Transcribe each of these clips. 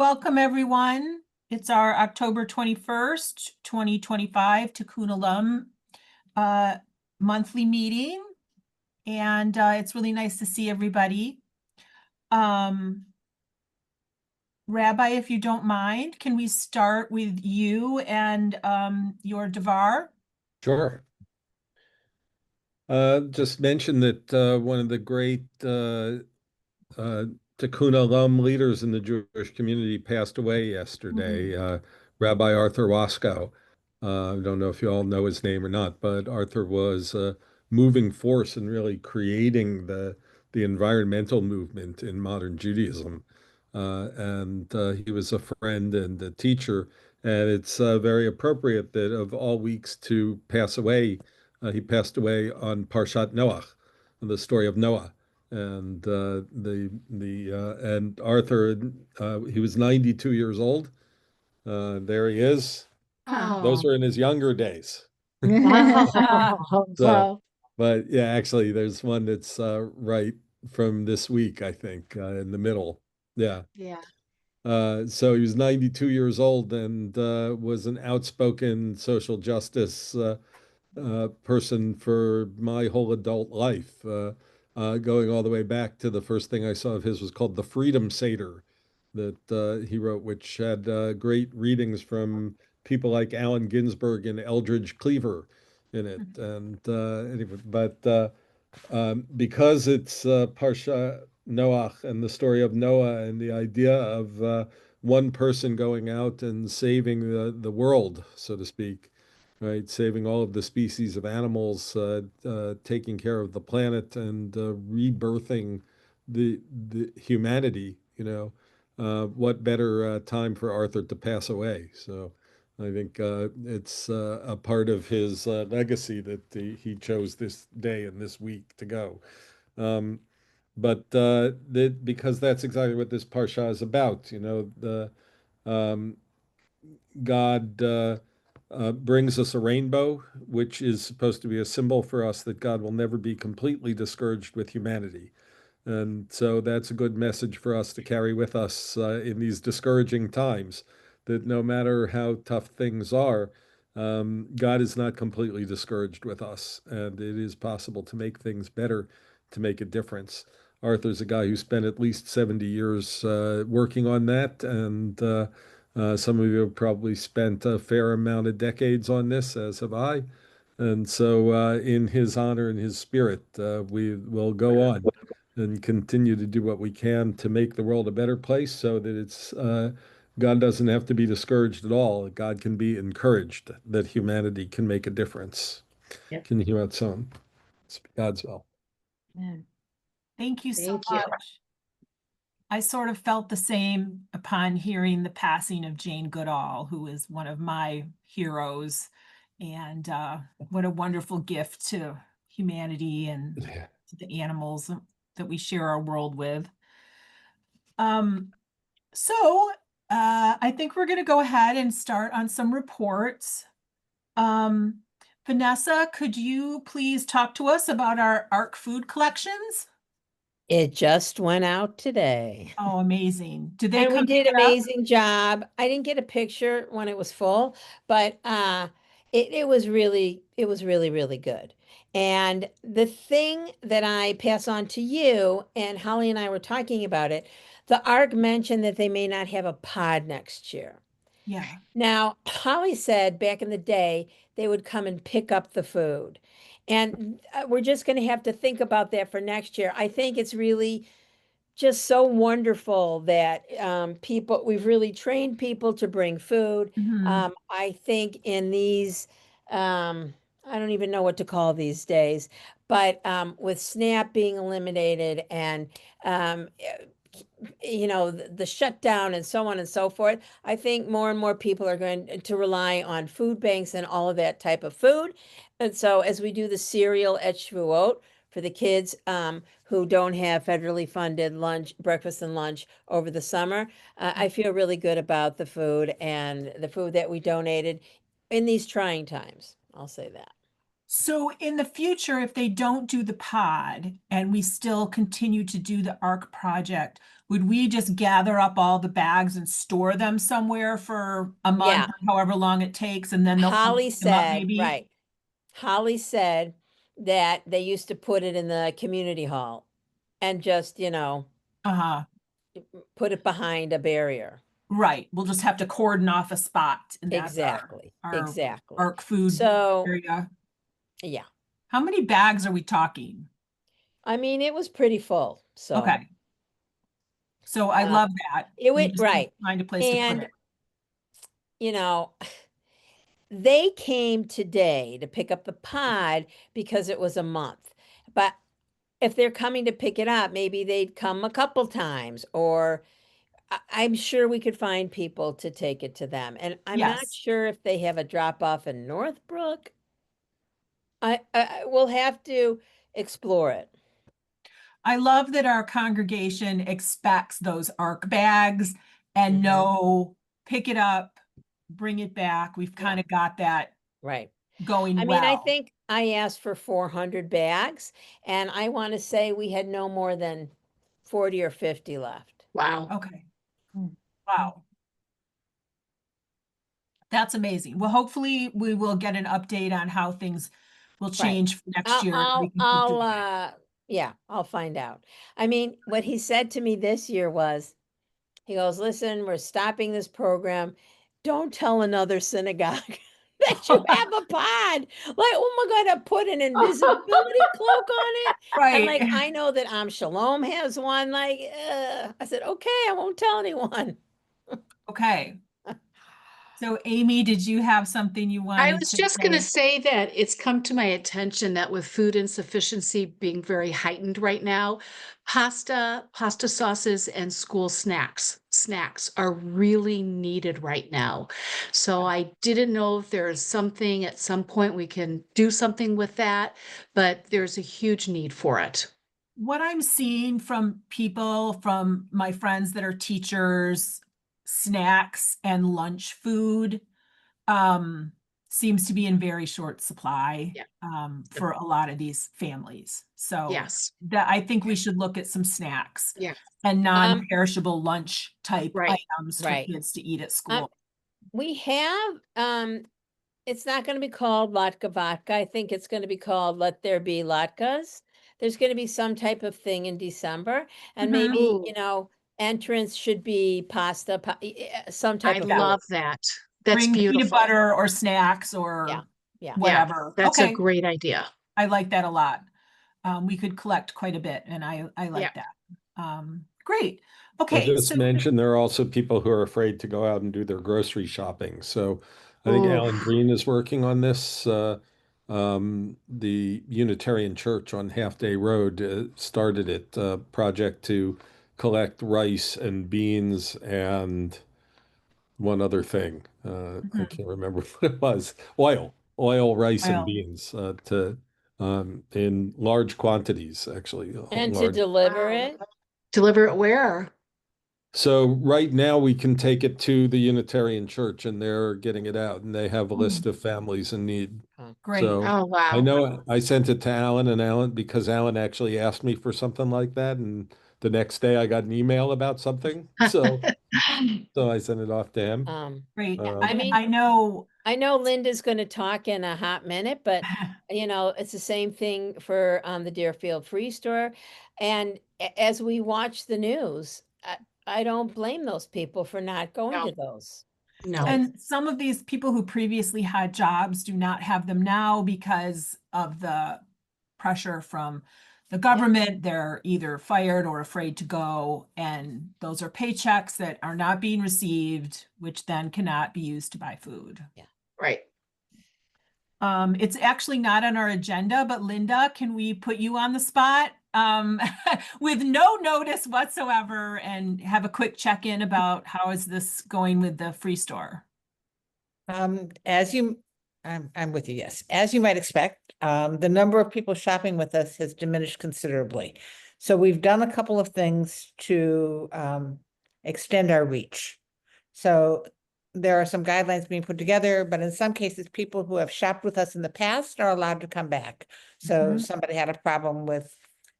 Welcome, everyone. It's our October 21st, 2025 Tikkun Olam monthly meeting, and it's really nice to see everybody. Rabbi, if you don't mind, can we start with you and your Devar? Sure. Just mention that one of the great uh, Tikkun Olam leaders in the Jewish community passed away yesterday, Rabbi Arthur Waskow. I don't know if you all know his name or not, but Arthur was a moving force in really creating the environmental movement in modern Judaism. And he was a friend and a teacher, and it's very appropriate that of all weeks to pass away, he passed away on Parshat Noach, the story of Noah and and Arthur, he was 92 years old. There he is. Those Oh, are in his younger days. So, wow. but yeah, actually, there's one that's right from this week, I think, in the middle. Yeah. Yeah. So he was 92 years old and was an outspoken social justice person for my whole adult life, going all the way back to the first thing I saw of his was called The Freedom Seder that he wrote, which had great readings from people like Allen Ginsberg and Eldridge Cleaver in it. And anyway, but because it's Parsha Noach and the story of Noah and the idea of one person going out and saving the world, so to speak, right? Saving all of the species of animals, taking care of the planet, and rebirthing the humanity. What better time for Arthur to pass away? So I think it's a part of his legacy that he chose this day and this week to go. Um, but because that's exactly what this parsha is about, the um, God brings us a rainbow, which is supposed to be a symbol for us that God will never be completely discouraged with humanity. And so that's a good message for us to carry with us in these discouraging times, that no matter how tough things are, God is not completely discouraged with us, and it is possible to make things better, to make a difference. Arthur's a guy who spent at least 70 years working on that, and some of you have probably spent a fair amount of decades on this, as have I. And so, in his honor and his spirit, we will go on and continue to do what we can to make the world a better place so that God doesn't have to be discouraged at all. God can be encouraged that humanity can make a difference. Yep. Can you hear that song? It's God's will. Yeah. Thank you so Thank you. much. I sort of felt the same upon hearing the passing of Jane Goodall, who is one of my heroes. And what a wonderful gift to humanity and Yeah. to the animals that we share our world with. Um, so I think we're going to go ahead and start on some reports. Um, Vanessa, could you please talk to us about our ARC food collections? It just went out today. Oh, amazing. Did they And we come did pick it up? amazing job. I didn't get a picture when it was full, but it was really good. And the thing that I pass on to you, and Holly and I were talking about it, the ARC mentioned that they may not have a pod next year. Yeah. Now, Holly said back in the day they would come and pick up the food. And we're just going to have to think about that for next year. I think it's really just so wonderful that we've really trained people to bring food. Mhm. I think in these, I don't even know what to call these days, but with SNAP being eliminated and the shutdown and so on and so forth, I think more and more people are going to rely on food banks and all of that type of food. And so as we do the cereal at Shavuot for the kids who don't have federally funded lunch, breakfast and lunch over the summer, I feel really good about the food and the food that we donated in these trying times. I'll say that. So in the future, if they don't do the pod and we still continue to do the ARC project, would we just gather up all the bags and store them somewhere for a month Yeah. or however long it takes, and then they'll come Holly pick them up said, maybe? right. Holly said that they used to put it in the community hall and just, Uh-huh. put it behind a barrier. Right. We'll just have to cordon off a spot, and that's Exactly. our Exactly. ARC food So, area. yeah. How many bags are we talking? I mean, it was pretty full. So, Okay. So I Uh, love that. it We went just need right. to find a place to put And, it. they came today to pick up the pod because it was a month. But if they're coming to pick it up, maybe they'd come a couple times, or I'm sure we could find people to take it to them. And I'm not Yes. sure if they have a drop off in Northbrook. I will have to explore it. I love that our congregation expects those ARC bags and Mhm. know, pick it up, bring it back. We've Yeah. kind of got that Right. going I mean, I well. think I asked for 400 bags, and I want to say we had no more than 40 or 50 left. Wow. Okay. Wow. That's amazing. Well, hopefully we will get an update on how things will change for next year. and we can keep doing it. Yeah, I'll find out. I mean, what he said to me this year was, he goes, listen, we're stopping this program. Don't tell another synagogue that you have a pod. Like, oh my God, I put an invisibility cloak on it. And like, Right. I know that Shalom has one. Like, I said, okay, I won't tell anyone. Okay. So Amy, did you have something you I wanted was to just going to say? say that it's come to my attention that with food insufficiency being very heightened right now, pasta sauces, and school snacks are really needed right now. So I didn't know if there's something at some point we can do something with that, but there's a huge need for it. What I'm seeing from people, from my friends that are teachers, snacks and lunch food, seems to be in very short supply, Yeah. for a lot of these families. So Yes. that I think we should look at some snacks Yeah. and non-perishable lunch type Right. items for Right. kids to eat at Um, school. we have, it's not going to be called Latka Vodka. I think it's going to be called Let There Be Latkes. There's going to be some type of thing in December, and maybe, Ooh. entrance should be pasta, some I type of food. love that. That's Bring peanut beautiful. butter or snacks Yeah. or Yeah. whatever. That's a Okay, great idea. I like that a lot. We could collect quite a bit, and I like Yeah. that. Great. I Okay, just so mentioned there are also people who are afraid to go out and do their grocery shopping. So I think Alan Oof. Green is working on this. The Unitarian Church on Half Day Road started it, project to collect rice and beans and one other thing. I can't remember what it was. Oil, rice, and well, beans to in large quantities, actually, And to large. deliver Wow. it. Deliver it where? So right now we can take it to the Unitarian Church and they're getting it out and they have a list of families in need. great. So Oh, I wow. know I sent it to Alan and Alan because Alan actually asked me for something like that. And the next day I got an email about something. So I sent it off to him. Great. Uh, I mean, I know. I know Linda's going to talk in a hot minute, but it's the same thing for the Deerfield Free Store. And as we watch the news, I don't blame those people for not going No. to those. No. And some of these people who previously had jobs do not have them now because of the pressure from the government. They're either fired or afraid to go. And those are paychecks that are not being received, which then cannot be used to buy food. Right. It's actually not on our agenda, but Linda, can we put you on the spot with no notice whatsoever and have a quick check-in about how is this going with the free store? I'm with you, yes. As you might expect, the number of people shopping with us has diminished considerably. So we've done a couple of things to extend our reach. So there are some guidelines being put together, but in some cases, people who have shopped with us in the past are allowed to come back. So Mhm. somebody had a problem with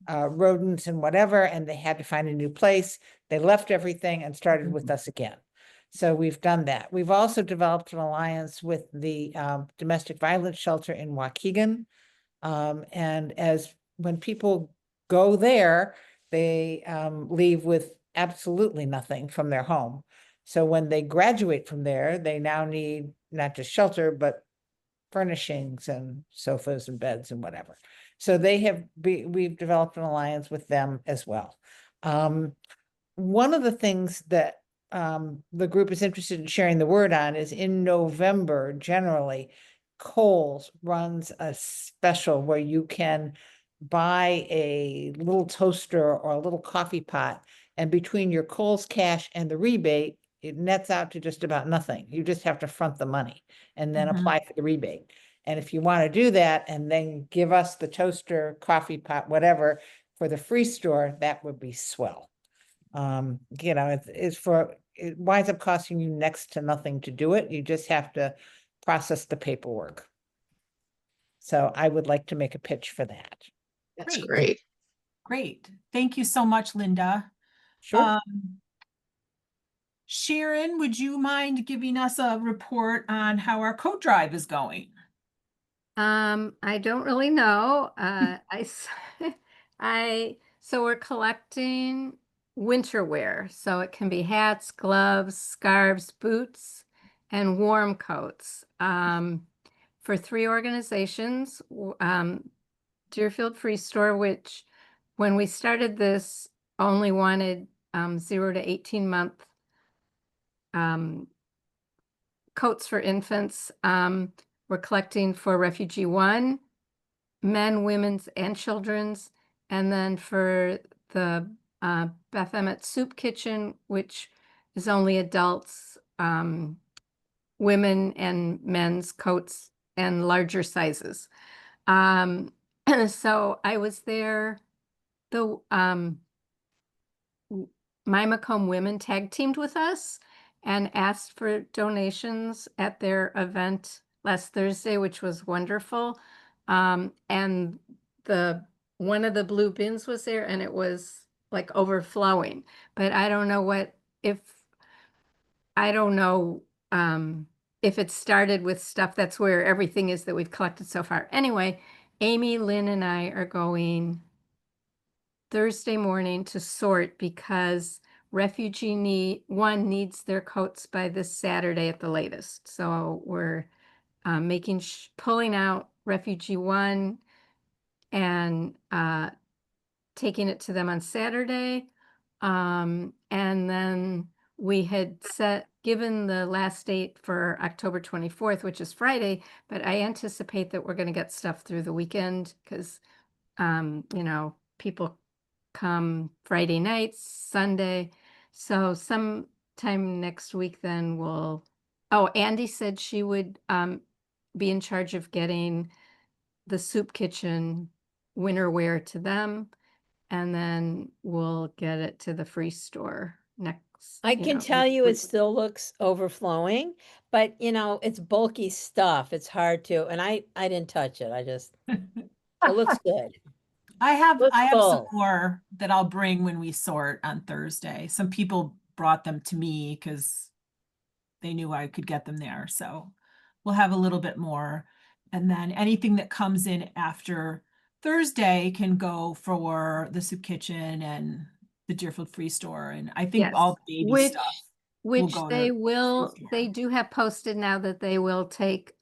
rodents and whatever, and they had to find a new place. They left everything and started with us again. So we've done that. We've also developed an alliance with the domestic violence shelter in Waukegan. And when people go there, they leave with absolutely nothing from their home. So when they graduate from there, they now need not just shelter, but furnishings and sofas and beds and whatever. So we've developed an alliance with them as well. One of the things that the group is interested in sharing the word on is in November, generally, Kohl's runs a special where you can buy a little toaster or a little coffee pot, and between your Kohl's cash and the rebate, it nets out to just about nothing. You just have to front the money and then Mhm. apply for the rebate. And if you want to do that and then give us the toaster, coffee pot, whatever, for the free store, that would be swell. You know, it winds up costing you next to nothing to do it. You just have to process the paperwork. So I would like to make a pitch for that. That's Great. great. Great. Thank you so much, Linda. Sure. Sharon, would you mind giving us a report on how our coat drive is going? I don't really know. So we're collecting winter wear. So it can be hats, gloves, scarves, boots, and warm coats. For 3 organizations, Deerfield Free Store, which when we started this only wanted 0 to 18-month coats for infants. We're collecting for Refugee One, men, women's, and children's. And then for the Beth Emmett Soup Kitchen, which is only adults, women and men's coats and larger sizes. So I was there, the My Macomb women tag teamed with us and asked for donations at their event last Thursday, which was wonderful. And one of the blue bins was there and it was like overflowing. But I don't know if it started with stuff. That's where everything is that we've collected so far. Anyway, Amy, Lynn, and I are going Thursday morning to sort because Refugee One needs their coats by this Saturday at the latest. So we're pulling out Refugee One and taking it to them on Saturday. And then we had given the last date for October 24th, which is Friday, but I anticipate that we're going to get stuff through the weekend because, people come Friday nights, Sunday. So sometime next week, then Andy said she would be in charge of getting the soup kitchen winter wear to them. And then we'll get it to the free store next. I can tell you it still looks overflowing, but it's bulky stuff. It's hard to, and I didn't touch it. It looks good. I have Looks some full. more that I'll bring when we sort on Thursday. Some people brought them to me because they knew I could get them there. So we'll have a little bit more. And then anything that comes in after Thursday can go for the soup kitchen and the Deerfield Free Store. And I think Yes, all the baby stuff will which go to they the will, free store. they do have posted now that they will take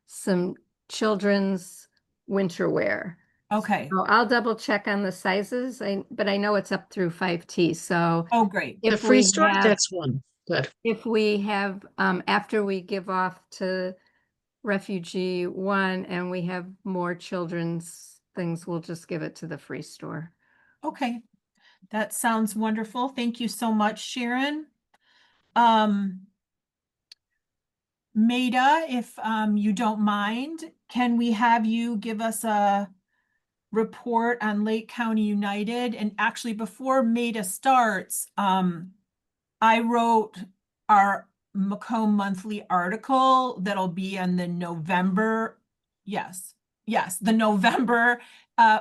some children's winter wear. Okay. So I'll double check on the sizes, but I know it's up through 5T. So Oh, great. The if free we store, have, that's one. Good. if we have, after we give off to Refugee One and we have more children's things, we'll just give it to the free store. Okay. That sounds wonderful. Thank you so much, Sharon. Maida, if you don't mind, can we have you give us a report on Lake County United? And actually, before Maida starts, I wrote our Macomb Monthly article that'll be on the November, yes, the November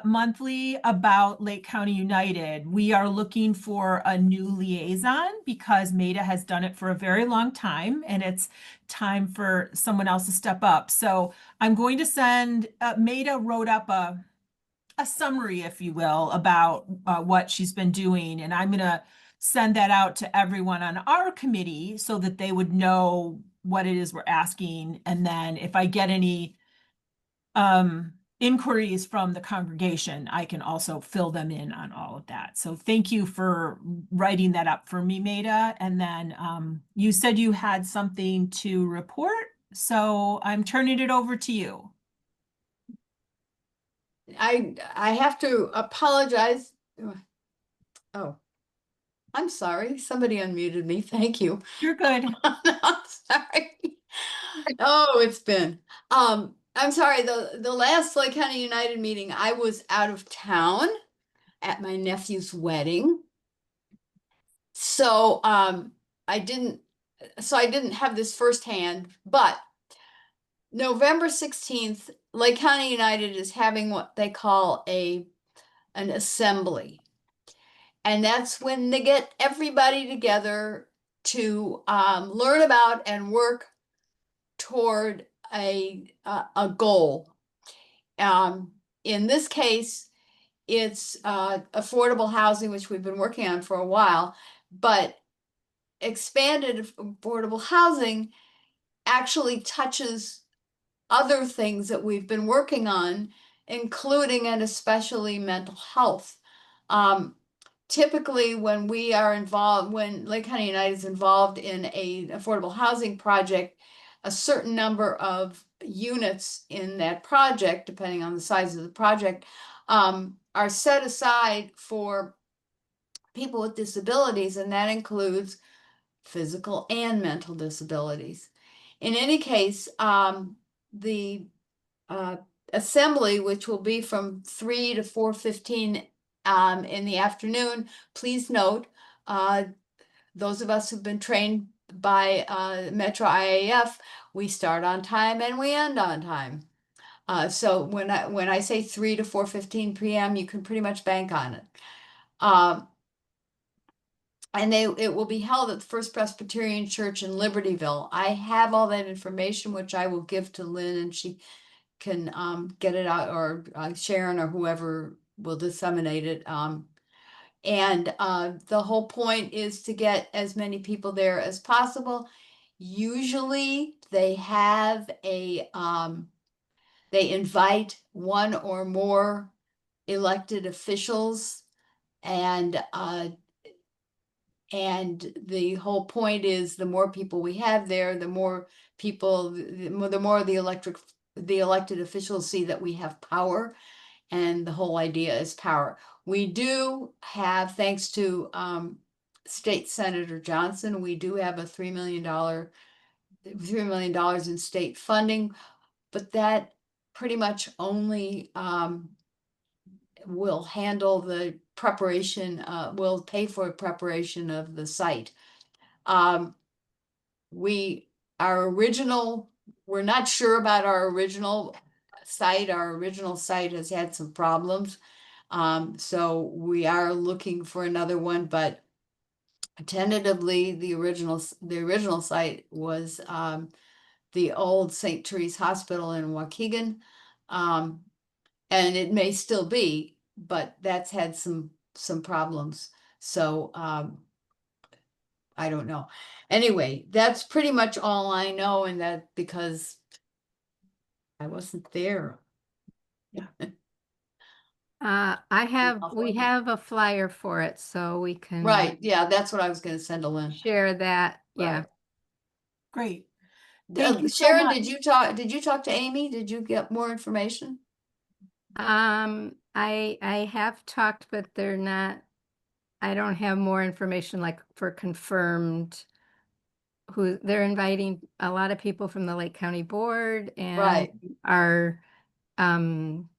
monthly about Lake County United. We are looking for a new liaison because Maida has done it for a very long time, and it's time for someone else to step up. So I'm going to send, Maida wrote up a summary, if you will, about what she's been doing. And I'm going to send that out to everyone on our committee so that they would know what it is we're asking. And then if I get any inquiries from the congregation, I can also fill them in on all of that. So thank you for writing that up for me, Maida. And then you said you had something to report, so I'm turning it over to you. I have to apologize. Oh, I'm sorry. Somebody unmuted me. Thank you. You're good. I'm sorry. Oh, it's been. I'm sorry. The last Lake County United meeting, I was out of town at my nephew's wedding. So I didn't have this firsthand, but November 16th, Lake County United is having what they call an assembly. And that's when they get everybody together to learn about and work toward a goal. In this case, it's affordable housing, which we've been working on for a while, but expanded affordable housing actually touches other things that we've been working on, including and especially mental health. Typically, when we are involved, when Lake County United is involved in a affordable housing project, a certain number of units in that project, depending on the size of the project, are set aside for people with disabilities, and that includes physical and mental disabilities. In any case, the assembly, which will be from 3 to 4:15 in the afternoon, please note, those of us who've been trained by Metro IAF, we start on time and we end on time. So when I say 3 to 4:15 p.m., you can pretty much bank on it. And it will be held at the First Presbyterian Church in Libertyville. I have all that information, which I will give to Lynn, and she can get it out, or Sharon or whoever will disseminate it. And the whole point is to get as many people there as possible. Usually they have they invite one or more elected officials, and the whole point is the more people we have there, the more people, the more the elected officials see that we have power, and the whole idea is power. We do have, thanks to State Senator Johnson, we do have a $3 million in state funding, but that pretty much only will handle the preparation, will pay for preparation of the site. We're not sure about our original site. Our original site has had some problems. So we are looking for another one, but tentatively the original site was the old St. Therese Hospital in Waukegan. And it may still be, but that's had some problems. So I don't know. Anyway, that's pretty much all I know, and that because I wasn't there. We have a flyer for it, so we can. Right, yeah, that's what I was gonna send to Lynn. Share that, yeah. Right. Great. Thank you so Sharon, much. did you talk to Amy? Did you get more information? I have talked, but I don't have more information like for confirmed they're inviting a lot of people from the Lake County Board and Right. our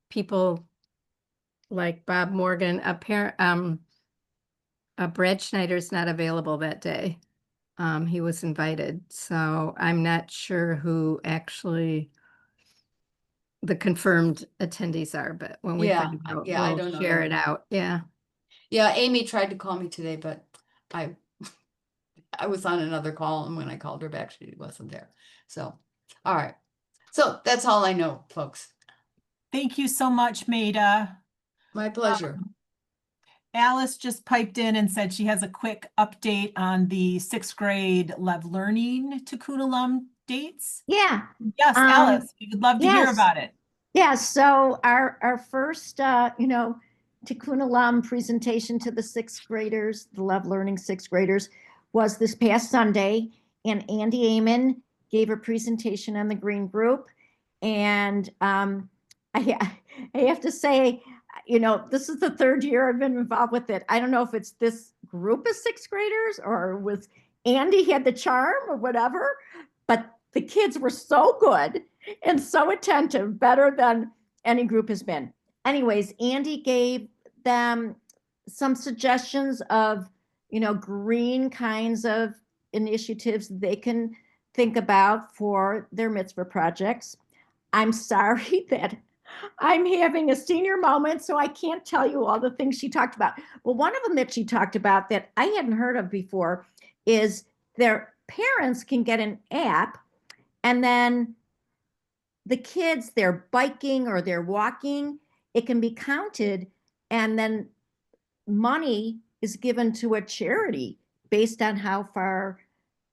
people like Bob Morgan. Brad Schneider's not available that day. he was invited. So I'm not sure who actually the confirmed attendees are, but when we Yeah, find out, yeah, I we'll don't know share it that. out. Yeah. Yeah, Amy tried to call me today, but I I was on another call, and when I called her back, she wasn't there. So, all right. So that's all I know, folks. Thank you so much, Maida. My pleasure. Alice just piped in and said she has a quick update on the 6th grade Lev Learning Tikkun Olam dates. Yeah. Yes, Alice, we would love to hear yes. about it. Yeah, so our first, Tikkun Olam presentation to the 6th graders, the Love Learning 6th graders, was this past Sunday, and Andy Amon gave a presentation on the Green Group, and I have to say, this is the 3rd year I've been involved with it. I don't know if it's this group of 6th graders or with Andy had the charm or whatever, but the kids were so good and so attentive, better than any group has been. Anyways, Andy gave them some suggestions of, green kinds of initiatives they can think about for their mitzvah projects. I'm sorry that I'm having a senior moment, so I can't tell you all the things she talked about. Well, one of them that she talked about that I hadn't heard of before is their parents can get an app, and then the kids, they're biking or they're walking, it can be counted, and then money is given to a charity based on how far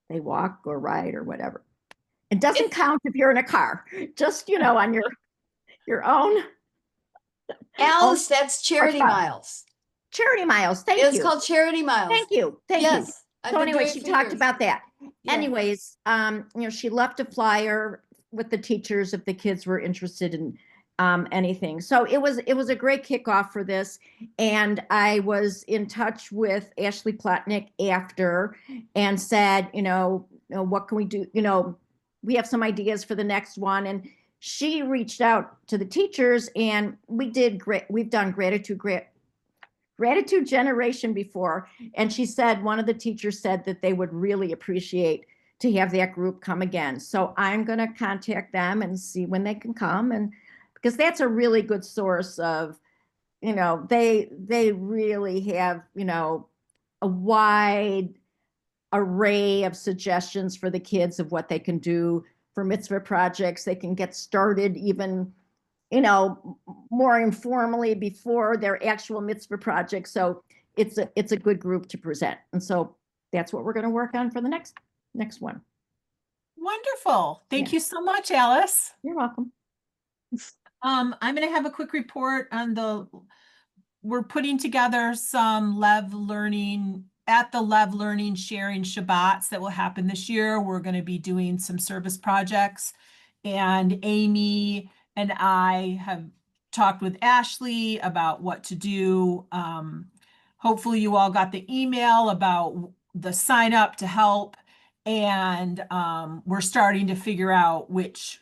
they walk or ride or whatever. It doesn't count if you're in a car, just, on your own. Alice, that's Charity car. Miles. Charity Miles. Thank It's you. called Charity Miles. Thank you. Thank you. Yes. I've So been anyway, doing it she for talked years. about that. Yeah. Anyways, she left a flyer with the teachers if the kids were interested in anything. So it was a great kickoff for this. And I was in touch with Ashley Plotnick after and said, what can we do? We have some ideas for the next one. And she reached out to the teachers, and we did great. We've done gratitude generation before, and she said one of the teachers said that they would really appreciate to have that group come again. So I'm going to contact them and see when they can come, and because that's a really good source of, they really have, a wide array of suggestions for the kids of what they can do for mitzvah projects. They can get started even more informally before their actual mitzvah project. So it's a good group to present. And so that's what we're going to work on for the next one. Wonderful. Thank Yeah. you so much, Alice. You're welcome. I'm going to have a quick report on we're putting together some Lev Learning sharing Shabbats that will happen this year. We're going to be doing some service projects, and Amy and I have talked with Ashley about what to do. Hopefully you all got the email about the sign up to help, and we're starting to figure out which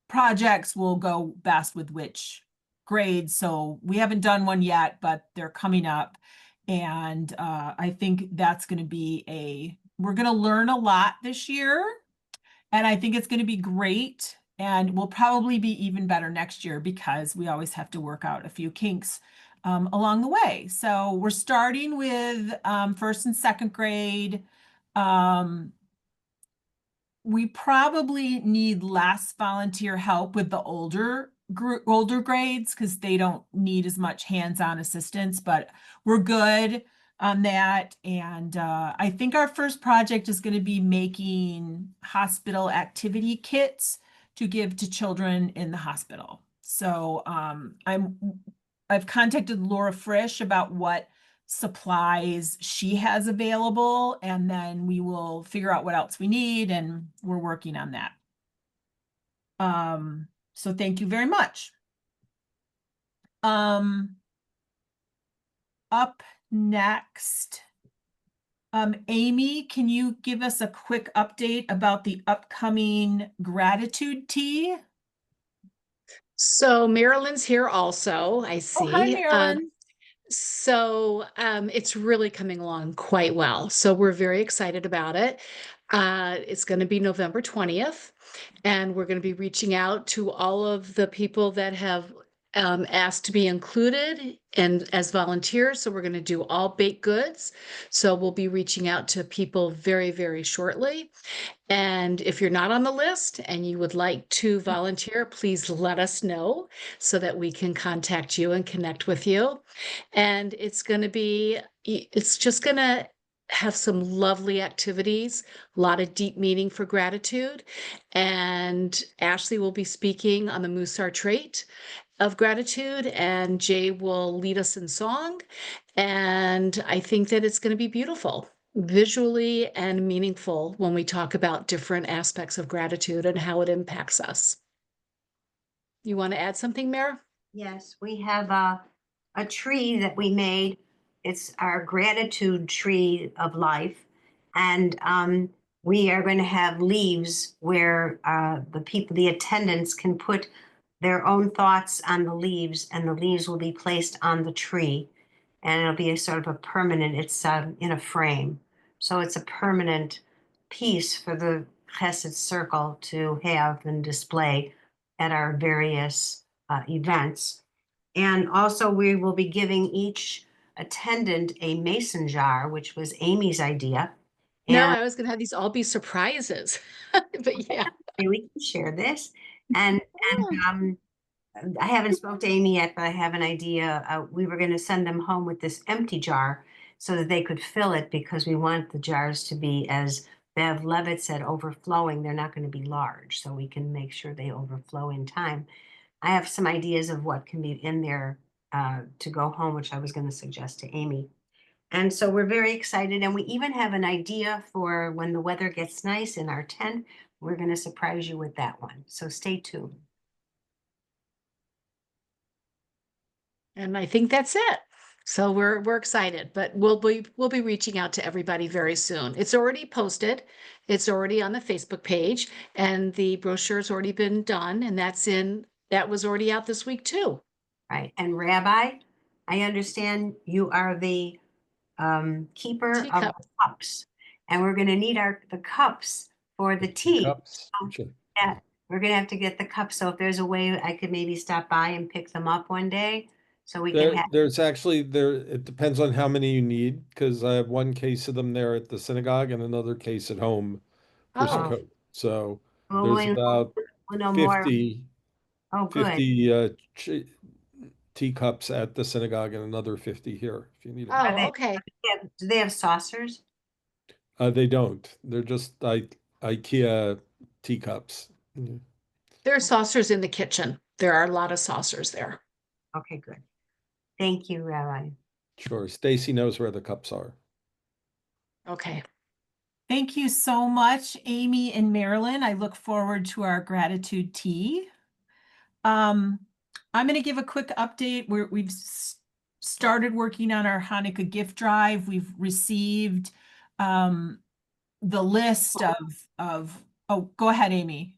projects will go best with which grades. So we haven't done one yet, but they're coming up. And I think that's going to be we're going to learn a lot this year. And I think it's going to be great. And we'll probably be even better next year because we always have to work out a few kinks along the way. So we're starting with 1st and 2nd grade. We probably need less volunteer help with the older grades because they don't need as much hands-on assistance, but we're good on that. And I think our first project is going to be making hospital activity kits to give to children in the hospital. So I've contacted Laura Frisch about what supplies she has available, and then we will figure out what else we need, and we're working on that. So thank you very much. Up next, Amy, can you give us a quick update about the upcoming gratitude tea? So Marilyn's here also, I see. Oh, hi, Marilyn. So it's really coming along quite well. So we're very excited about it. It's going to be November 20th, and we're going to be reaching out to all of the people that have asked to be included and as volunteers. So we're going to do all baked goods. So we'll be reaching out to people very, very shortly. And if you're not on the list and you would like to volunteer, please let us know so that we can contact you and connect with you. And it's just going to have some lovely activities, a lot of deep meaning for gratitude. And Ashley will be speaking on the Musar trait of gratitude, and Jay will lead us in song. And I think that it's going to be beautiful, visually and meaningful when we talk about different aspects of gratitude and how it impacts us. You want to add something, Mara? Yes, we have a tree that we made. It's our gratitude tree of life. And we are going to have leaves where the attendants can put their own thoughts on the leaves, and the leaves will be placed on the tree. And it'll be a sort of a permanent, it's in a frame. So it's a permanent piece for the Chesed Circle to have and display at our various events. And also, we will be giving each attendant a mason jar, which was Amy's idea. No, And I was going to have these all be surprises, but yeah. we can share this. And I haven't spoke to Amy yet, but I have an idea. We were going to send them home with this empty jar so that they could fill it, because we want the jars to be, as Bev Levitt said, overflowing. They're not going to be large, so we can make sure they overflow in time. I have some ideas of what can be in there to go home, which I was going to suggest to Amy. And so we're very excited. And we even have an idea for when the weather gets nice in our tent. We're going to surprise you with that one. So stay tuned. And I think that's it. So we're excited, but we'll be reaching out to everybody very soon. It's already posted. It's already on the Facebook page, and the brochure's already been done, and that was already out this week too. Right. And Rabbi, I understand you are the keeper of Teacup. the cups, and we're going to need the cups for the tea. Cups. Sure. Yeah, we're going to have to get the cups. So if there's a way I could maybe stop by and pick them up one day, so we can have. There's actually it depends on how many you need, because I have one case of them there at the synagogue and another case at home for Oh, Sukkot. So Well, there's we'll about know more. 50 Oh, good. 50 teacups at the synagogue and another 50 here if you need them. oh, okay. Do they have saucers? They don't. They're just IKEA teacups. Mhm. There are saucers in the kitchen. There are a lot of saucers there. Okay, good. Thank you, Rabbi. Sure. Stacy knows where the cups are. Okay. Thank you so much, Amy and Marilyn. I look forward to our gratitude tea. I'm going to give a quick update. We've started working on our Hanukkah gift drive. We've received the list of oh, go ahead, Amy.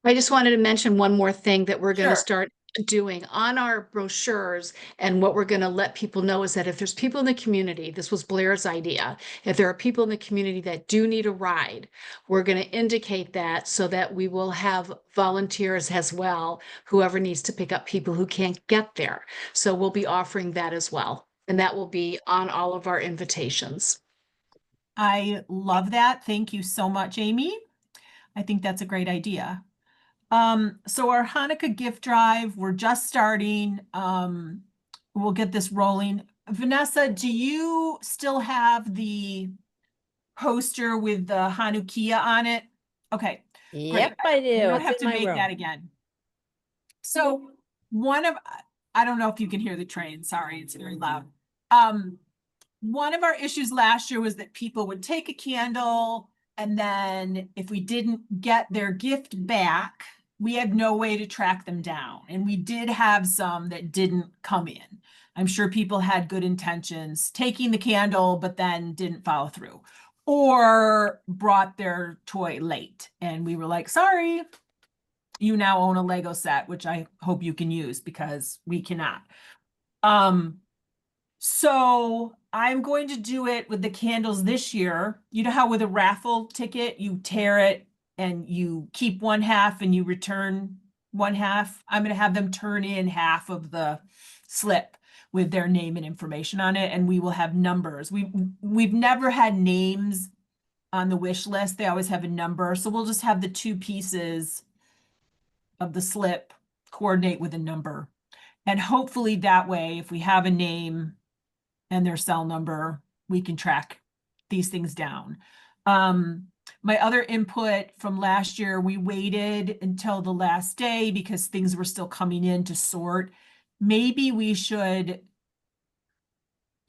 I just wanted to mention one more thing that we're going to Sure. start doing on our brochures. And what we're going to let people know is that if there's people in the community, this was Blair's idea, if there are people in the community that do need a ride, we're going to indicate that so that we will have volunteers as well, whoever needs to pick up people who can't get there. So we'll be offering that as well. And that will be on all of our invitations. I love that. Thank you so much, Amy. I think that's a great idea. So our Hanukkah gift drive, we're just starting. We'll get this rolling. Vanessa, do you still have the poster with the Hanukkah on it? Okay. Yep, great. I do. You don't It's have in to my make room. that again. So I don't know if you can hear the train. Sorry, it's very loud. One of our issues last year was that people would take a candle, and then if we didn't get their gift back, we had no way to track them down. And we did have some that didn't come in. I'm sure people had good intentions taking the candle, but then didn't follow through, or brought their toy late. And we were like, sorry, you now own a Lego set, which I hope you can use because we cannot. So I'm going to do it with the candles this year. You know how with a raffle ticket, you tear it and you keep one half and you return one half? I'm going to have them turn in half of the slip with their name and information on it, and we will have numbers. We've never had names on the wish list. They always have a number. So we'll just have the two pieces of the slip coordinate with a number. And hopefully that way, if we have a name and their cell number, we can track these things down. My other input from last year, we waited until the last day because things were still coming in to sort. Maybe we should,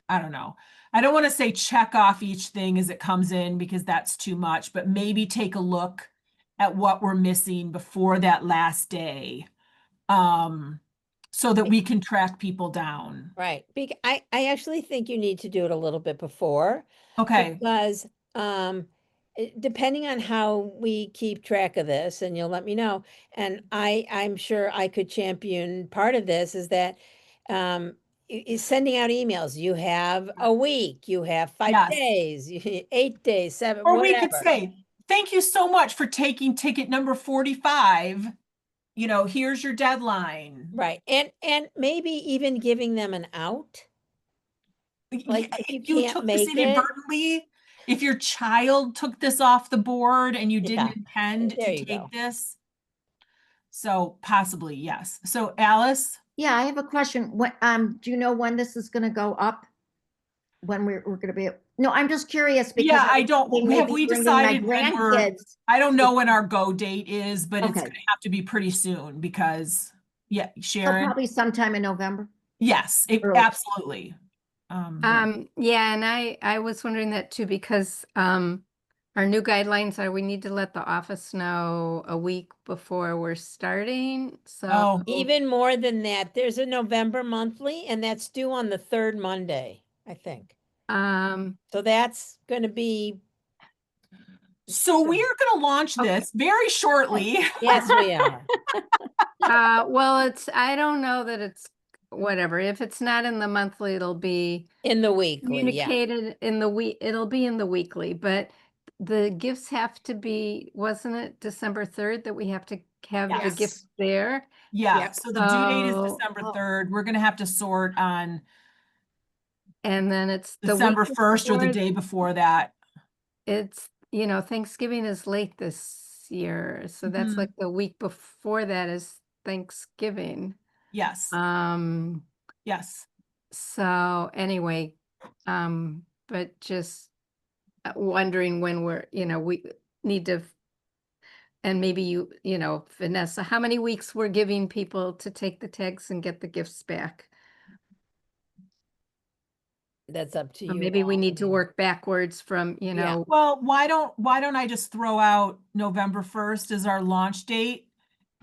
I don't know. I don't want to say check off each thing as it comes in because that's too much, but maybe take a look at what we're missing before that last day. So that we can track people down. Right. I actually think you need to do it a little bit before. Okay. Because depending on how we keep track of this, and you'll let me know, and I'm sure I could champion part of this is that is sending out emails. You have a week, you have 5 Yes. days, 8 days, 7, Or whatever. we could say, thank you so much for taking ticket number 45. You know, here's your deadline. Right. And maybe even giving them an out. Like Yeah, if you if you can't took this make it, inadvertently, if your child took this off the board and you didn't Yeah, intend there to you take go. this. So possibly, yes. So Alice, Yeah, I have a question. What, do you know when this is gonna go up? When we're gonna be, no, I'm just curious because yeah, I was don't, thinking have maybe we bringing my decided when we're, grandkids. I don't know when our go date is, but it's Okay. gonna have to be pretty soon because, yeah, So Sharon, probably sometime in November. yes, Early. absolutely. Yeah, and I was wondering that too, because our new guidelines are we need to let the office know a week before we're starting. So Oh, Even more than that, there's a November monthly, and that's due on the 3rd Monday, I think. So that's going to be, so we are going to launch Okay. this very shortly. yes, we are. well, I don't know that it's whatever. If it's not in the monthly, it'll be In the weekly, yeah. communicated in the week. It'll be in the weekly, but the gifts have to be, wasn't it December 3rd that we have to have the Yes. gifts there? Yeah, Yep. so the due date is So- December 3rd. We're going to have to sort on And then it's the week December 1st or the before. day before that. It's, Thanksgiving is late this year, so that's Mhm. like the week before that is Thanksgiving. Yes, yes. So anyway, but just wondering when we need to, and maybe Vanessa, how many weeks we're giving people to take the tags and get the gifts back? That's up to Or you. maybe we all. I need to mean, work backwards from, Yeah. Well, why don't I just throw out November 1st as our launch date?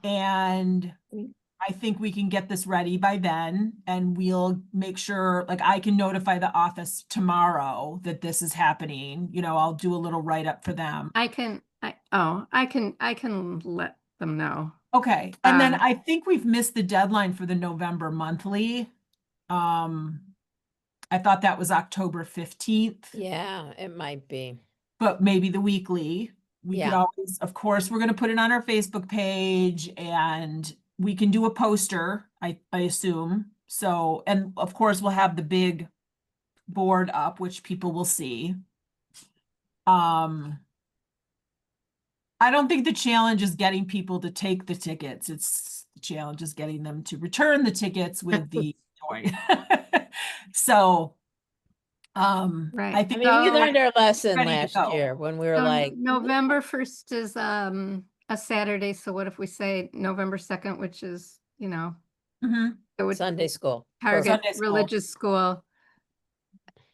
And I think we can get this ready by then, and we'll make sure, like, I can notify the office tomorrow that this is happening. You know, I'll do a little write-up for them. I can let them know. Okay, and then Um, I think we've missed the deadline for the November monthly. I thought that was October 15th, Yeah, it might be. but maybe the weekly. We could Yeah. always, of course, we're gonna put it on our Facebook page and we can do a poster, I assume. So, and of course, we'll have the big board up, which people will see. I don't think the challenge is getting people to take the tickets. It's the challenge is getting them to return the tickets with the toy. So, Right. I I think mean, we So- learned our lesson ready to last go. year when we were So like, November 1st is a Saturday, so what if we say November 2nd, which is, Mhm. it would Sunday school. target Sunday school. religious school.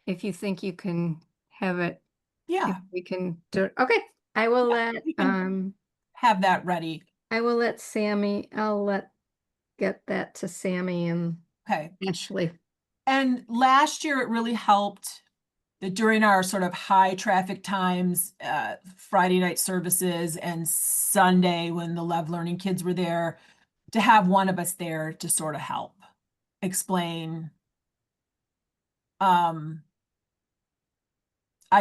If you think you can have it, Yeah, if we can do it. Okay, I will Yeah, let we can- have that ready. Sammy, get that to Sammy and Okay. Ashley. And last year, it really helped that during our sort of high traffic times, Friday night services and Sunday when the Love Learning kids were there, to have one of us there to sort of help explain I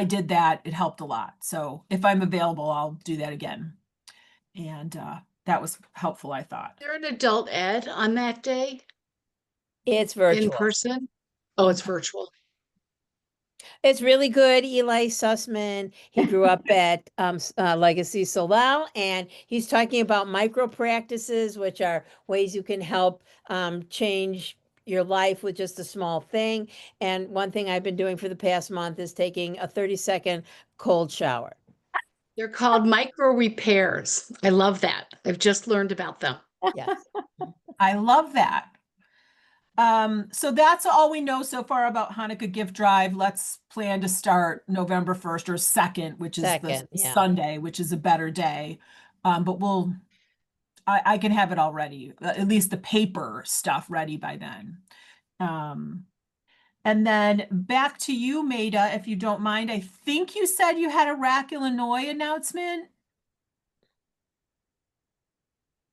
did that. It helped a lot. So if I'm available, I'll do that again. And that was helpful, I thought. Is there an adult ed on that day It's in virtual. person? Oh, it's virtual. It's really good. Eli Sussman, he grew up at Legacy Solal, and he's talking about micro practices, which are ways you can help change your life with just a small thing. And one thing I've been doing for the past month is taking a 30-second cold shower. They're called micro repairs. I love that. I've just learned about them. Yes. I love that. So that's all we know so far about Hanukkah gift drive. Let's plan to start November 1st or 2nd, which is the Second, yeah. Sunday, which is a better day. But I can have it all ready, at least the paper stuff ready by then. And then back to you, Maida, if you don't mind. I think you said you had a RAC Illinois announcement.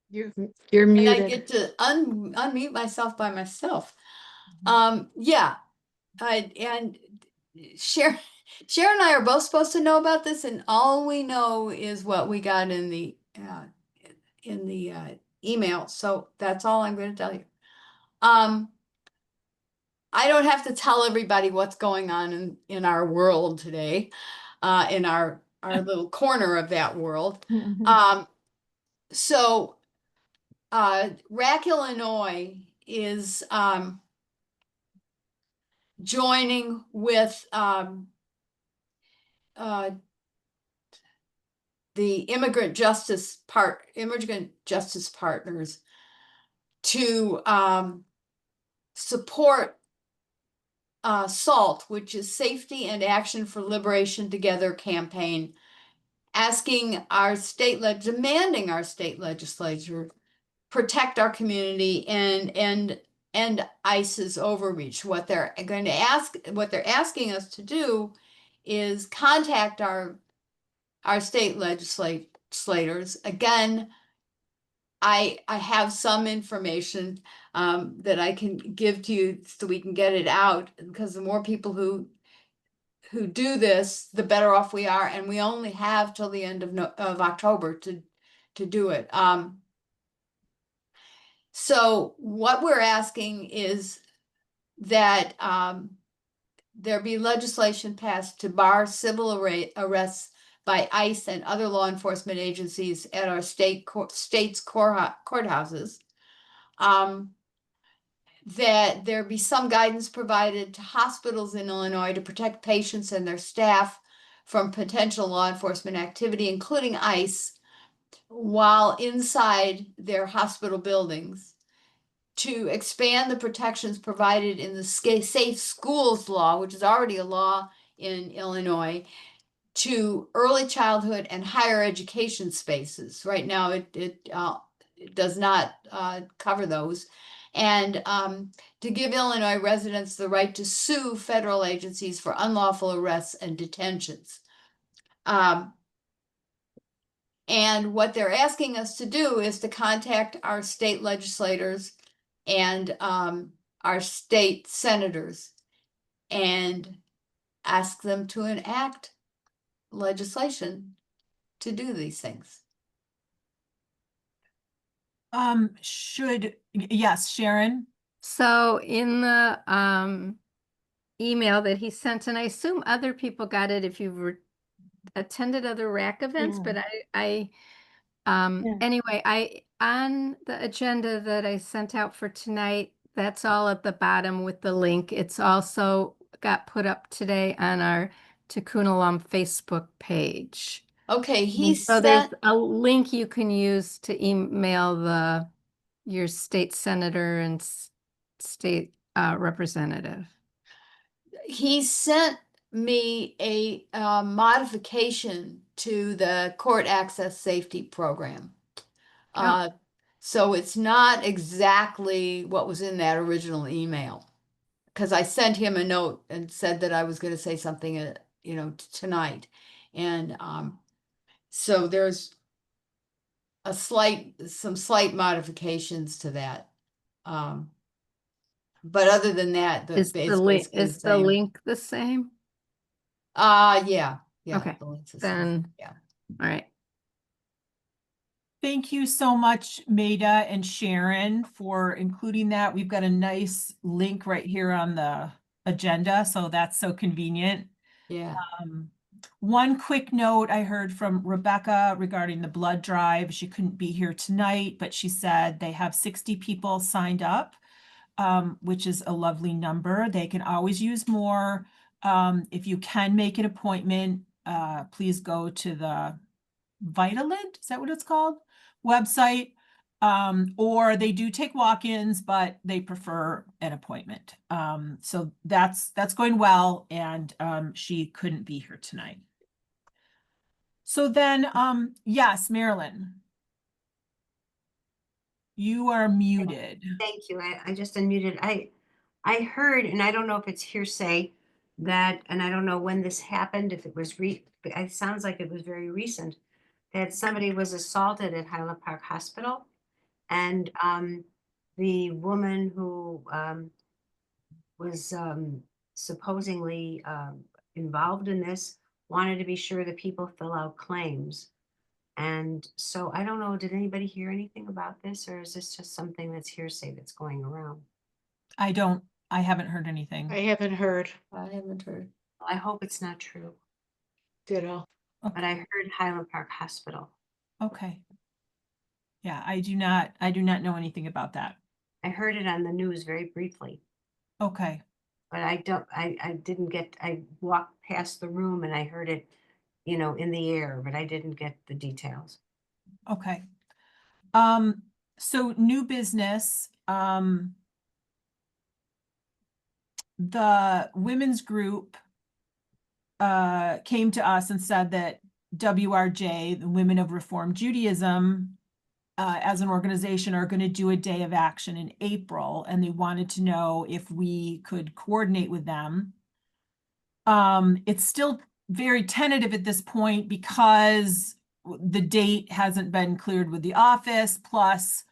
You're And I muted. get to unmute myself by myself. Yeah, and Sharon and I are both supposed to know about this, and all we know is what we got in the email. So that's all I'm going to tell you. I don't have to tell everybody what's going on in our world today, in our little corner of that world. So RAC Illinois is joining with the immigrant justice partners to support SALT, which is Safety and Action for Liberation Together campaign, asking demanding our state legislature protect our community and ICE's overreach. What they're asking us to do is contact our state legislators. Again, I have some information that I can give to you so we can get it out, because the more people who do this, the better off we are, and we only have till the end of October to do it. So what we're asking is that there be legislation passed to bar civil arrests by ICE and other law enforcement agencies at our state's courthouses. That there be some guidance provided to hospitals in Illinois to protect patients and their staff from potential law enforcement activity, including ICE, while inside their hospital buildings, to expand the protections provided in the Safe Schools Law, which is already a law in Illinois, to early childhood and higher education spaces. Right now, it does not cover those. And to give Illinois residents the right to sue federal agencies for unlawful arrests and detentions. And what they're asking us to do is to contact our state legislators and our state senators and ask them to enact legislation to do these things. Yes, Sharon. So in the email that he sent, and I assume other people got it if you've attended other RAC events, but anyway, on the agenda that I sent out for tonight, that's all at the bottom with the link. It's also got put up today on our Tikkun Olam Facebook page. Okay, So there's a link you can use to email your state senator and state representative. He sent me a modification to the court access safety program. So it's not exactly what was in that original email, because I sent him a note and said that I was going to say something, tonight. And so there's some slight modifications to that. But other than that, Is the it's link, basically is the link the same? Yeah. Okay, the link's the same. then, Yeah. all right. Thank you so much, Maida and Sharon, for including that. We've got a nice link right here on the agenda, so that's so convenient. Yeah. One quick note I heard from Rebecca regarding the blood drive. She couldn't be here tonight, but she said they have 60 people signed up, which is a lovely number. They can always use more. If you can make an appointment, please go to the Vitalent, is that what it's called? Website. Or they do take walk-ins, but they prefer an appointment. So that's going well, and she couldn't be here tonight. So then, yes, Marilyn, you are muted. Thank you. I just unmuted. I heard, and I don't know if it's hearsay, that, and I don't know when this happened, if it was it sounds like it was very recent, that somebody was assaulted at Highland Park Hospital. And the woman who was supposedly involved in this wanted to be sure that people fill out claims. And so I don't know, did anybody hear anything about this, or is this just something that's hearsay that's going around? I haven't heard anything. I haven't heard. I haven't heard. I hope it's not true, Ditto. but I heard Highland Park Hospital. Okay. Yeah, I do not know anything about that. I heard it on the news very briefly, Okay. but I didn't get, I walked past the room and I heard it, in the air, but I didn't get the details. Okay. So new business, the women's group came to us and said that WRJ, the Women of Reform Judaism, as an organization, are going to do a day of action in April, and they wanted to know if we could coordinate with them. It's still very tentative at this point because the date hasn't been cleared with the office. Plus,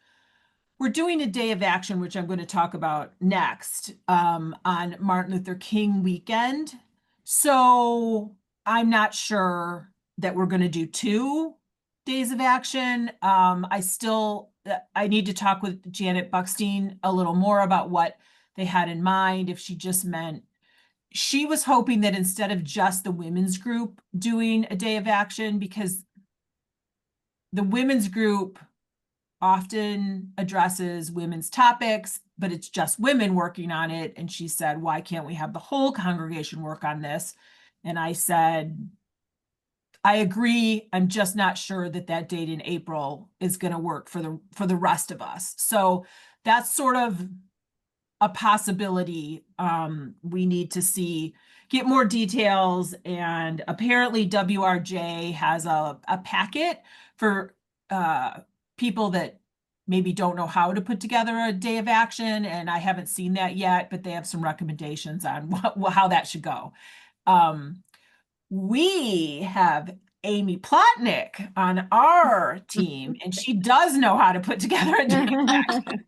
we're doing a day of action, which I'm going to talk about next, on Martin Luther King weekend. So I'm not sure that we're going to do 2 days of action. I need to talk with Janet Buckstein a little more about what they had in mind. If she just meant, she was hoping that instead of just the women's group doing a day of action, because the women's group often addresses women's topics, but it's just women working on it. And she said, why can't we have the whole congregation work on this? And I said, I agree. I'm just not sure that that date in April is going to work for the rest of us. So that's sort of a possibility. We need to get more details, and apparently WRJ has a packet for people that maybe don't know how to put together a day of action, and I haven't seen that yet, but they have some recommendations on how that should go. We have Amy Plotnick on our team, and she does know how to put together a day of action.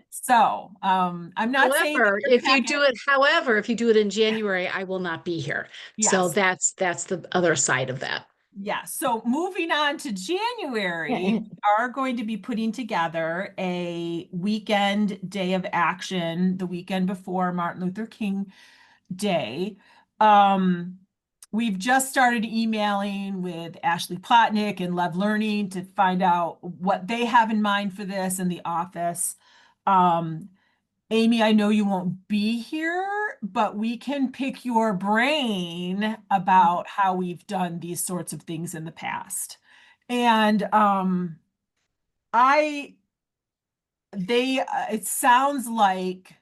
So, I'm not saying However, if you do it in January, I will not be here. So Yes. that's the other side of that. Yeah, so moving on to January, we are going to be putting together a weekend day of action, the weekend before Martin Luther King Day. We've just started emailing with Ashley Plotnick and Love Learning to find out what they have in mind for this in the office. Amy, I know you won't be here, but we can pick your brain about how we've done these sorts of things in the past. And it sounds like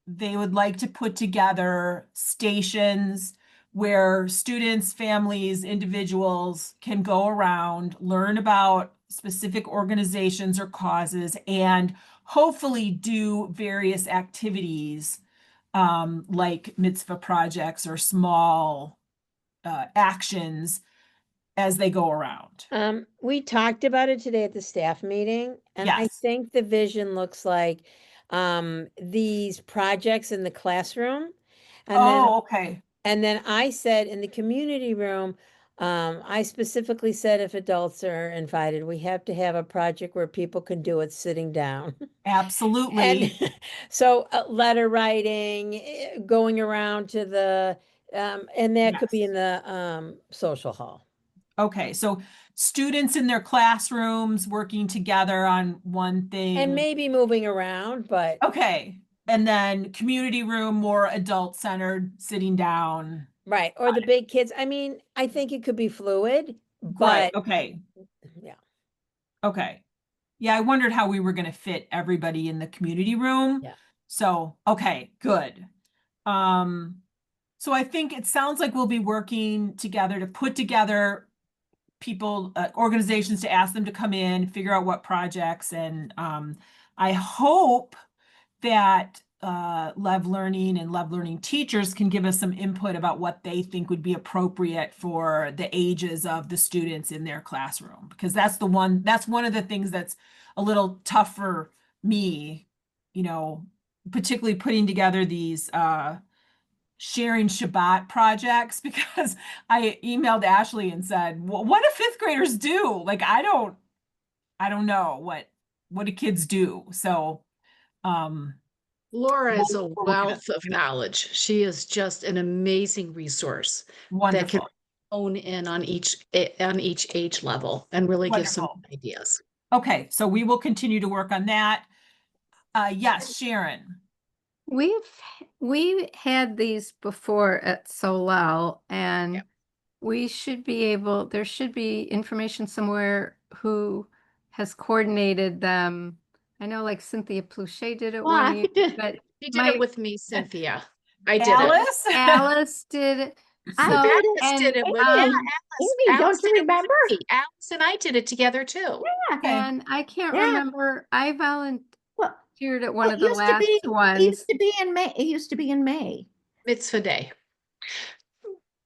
they would like to put together stations where students, families, individuals can go around, learn about specific organizations or causes, and hopefully do various activities like mitzvah projects or small actions as they go around. We talked about it today at the staff meeting, and I Yes. think the vision looks like these projects in the classroom. And then Oh, okay. and then I said in the community room, I specifically said if adults are invited, we have to have a project where people can do it sitting down. Absolutely. And so letter writing, going around to the, and that could be Yes. in the social hall. Okay, so students in their classrooms working together on one thing. And maybe moving around, but Okay, and then community room, more adult-centered, sitting down. right. Or the big kids. I mean, I think it could be fluid, Right, but okay, yeah. okay. Yeah, I wondered how we were gonna fit everybody in the community room. Yeah. So, okay, good. So I think it sounds like we'll be working together to put together people, organizations, to ask them to come in, figure out what projects, and I hope that Lev Learning and Lev Learning teachers can give us some input about what they think would be appropriate for the ages of the students in their classroom, because that's one of the things that's a little tough for me, you know, particularly putting together these sharing Shabbat projects, because I emailed Ashley and said, well, what do fifth graders do? Like, I don't know what do kids do? So, Laura is a we're working on wealth of knowledge. She is just an amazing resource that can wonderful. hone in on each age level and really give some Wonderful. ideas. Okay, so we will continue to work on that. Yes, Sharon. We had these before at Solel, and Yep. we should be able, there should be information somewhere who has coordinated them. I know like Cynthia Pluchet did it Well, one I year, did- but She did my it with me, Cynthia. I did it. Alice? Alice did it. I So, did it. Alice did it with Amy, yeah, and- Alice. Amy, Alice don't you did it with remember? me. Alice and I did it together too. Okay. and I can't Yeah. remember, I volunteered Well, at one well, of the last It ones. used to be in May. It used to be in May. Mitzvah day.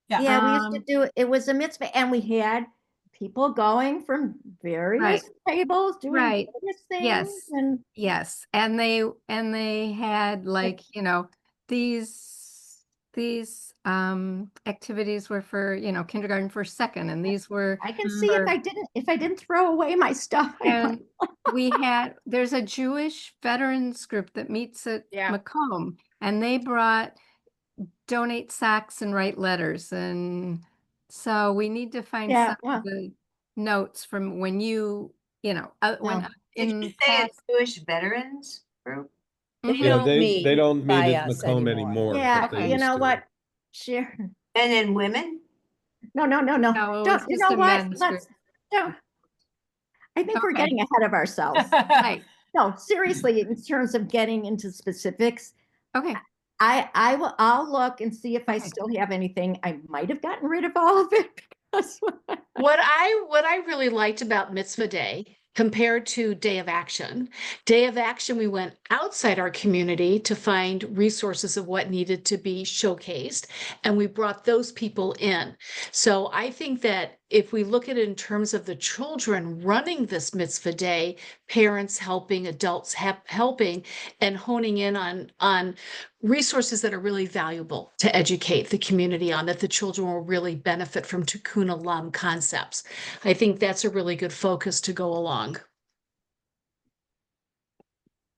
Yeah. Yeah, we used to Um, do it. It was a mitzvah, and we had people going from various tables doing Right. various things. Yes. And Yes, and they had like, you know, these activities were for, you know, kindergarten for second, and these were I can see if for, I didn't throw away my stuff. and there's a Jewish veterans group that meets at Yeah. Macomb, and they donate socks and write letters, and so we need to find Yeah, some well. of the notes from when you know, when Yeah. Did in you say a past. Jewish veterans group? They Mhm. Yeah, don't meet they don't meet by at us Macomb anymore. anymore. Yeah, but they Okay. you used know to. what? Sharon. And then women? No. No, it was Don't, you just know a what? men's Let's, group. don't. I think we're Okay. getting ahead of ourselves. Right, No, seriously, in terms of getting into specifics, okay. I'll look and see if I Okay. still have anything. I might have gotten rid of all of it because What I really liked about Mitzvah Day compared to Day of Action, we went outside our community to find resources of what needed to be showcased, and we brought those people in. So I think that if we look at it in terms of the children running this Mitzvah Day, parents helping, adults helping, and honing in on resources that are really valuable to educate the community on, that the children will really benefit from Tikkun Olam concepts. I think that's a really good focus to go along.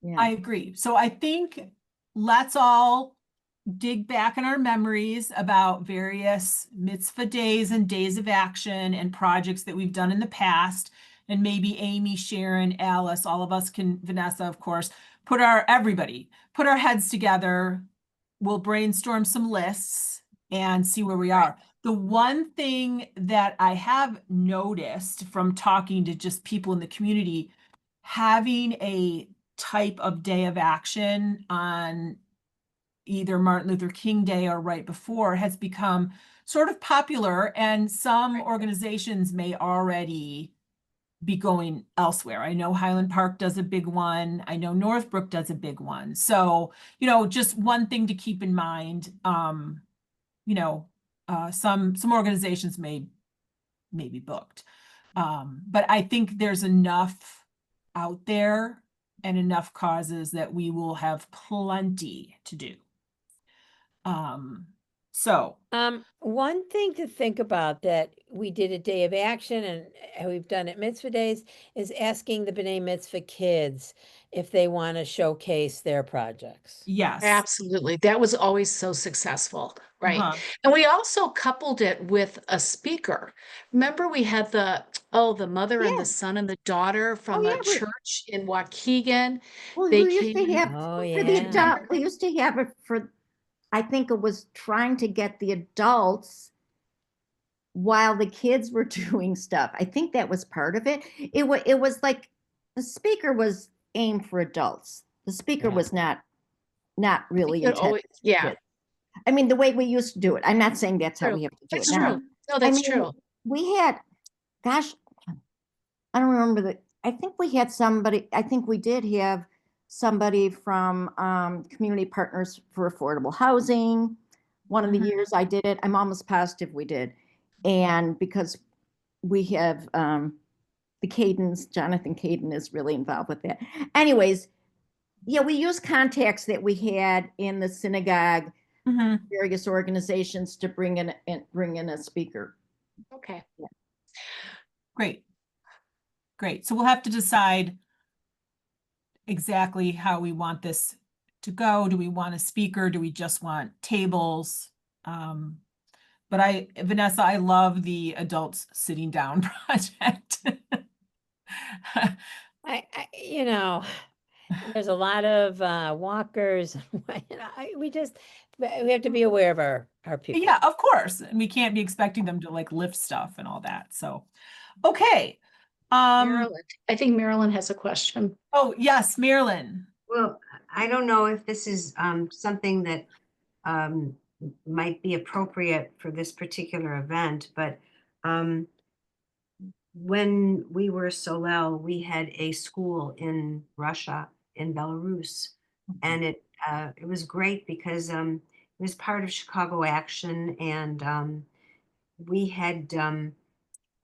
yeah. I agree. So I think let's all dig back in our memories about various mitzvah days and days of action and projects that we've done in the past. And maybe Amy, Sharon, Alice, all of us can, Vanessa, of course, put our heads together. We'll brainstorm some lists and see where we are. The one thing that I have noticed from talking to just people in the community, having a type of day of action on either Martin Luther King Day or right before has become sort of popular, and some organizations may already be going elsewhere. I know Highland Park does a big one. I know Northbrook does a big one. So, you know, just one thing to keep in mind, you know, some organizations may be booked. But I think there's enough out there and enough causes that we will have plenty to do. So One thing to think about that we did a day of action and we've done at Mitzvah Days is asking the B'nai Mitzvah kids if they want to showcase their projects. yes. Absolutely. That was always so successful, right? Uh-huh. And we also coupled it with a speaker. Remember we had the mother and Yeah. the son and the daughter from yeah, a church in Waukegan. Well, They we used to came. have Oh, for the yeah. adult. We used to have it for. I think it was trying to get the adults while the kids were doing stuff. I think that was part of it. It was like the speaker was aimed for adults. The speaker Yeah. was not really It intended. always, yeah, I mean, the way we used to do it. I'm not saying that's how true. we have to do That's it now. true. No, that's I mean, true. we had, gosh, I don't remember I think we had somebody, I think we did have somebody from Community Partners for Affordable Housing. One of the Mhm. years I did it, I'm almost positive we did. And because we have the Cadens, Jonathan Caden is really involved with that. Anyways, yeah, we use contacts that we had in the synagogue, Mhm. various organizations to bring in a speaker. Okay. Great. Great. So we'll have to decide exactly how we want this to go. Do we want a speaker? Do we just want tables? But Vanessa, I love the adults sitting down project. You know, there's a lot of walkers. We have to be aware of our people. Yeah, of course. And we can't be expecting them to like lift stuff and all that. So, okay. Marilyn, I think Marilyn has a question. Oh, yes, Marilyn. Well, I don't know if this is something that might be appropriate for this particular event, but when we were Solel, we had a school in Russia, in Belarus, and it was great because it was part of Chicago Action, and we had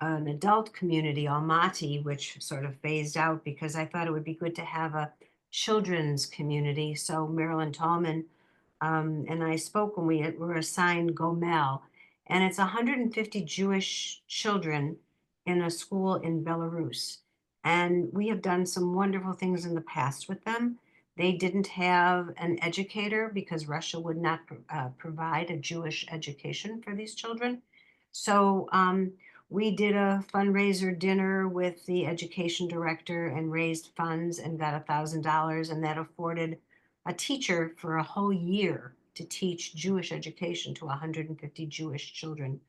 an adult community, Almaty, which sort of phased out because I thought it would be good to have a children's community. So Marilyn Tallman and I spoke when we were assigned Gomel, and it's 150 Jewish children in a school in Belarus. And we have done some wonderful things in the past with them. They didn't have an educator because Russia would not provide a Jewish education for these children. So we did a fundraiser dinner with the education director and raised funds and got $1,000, and that afforded a teacher for a whole year to teach Jewish education to 150 Jewish children.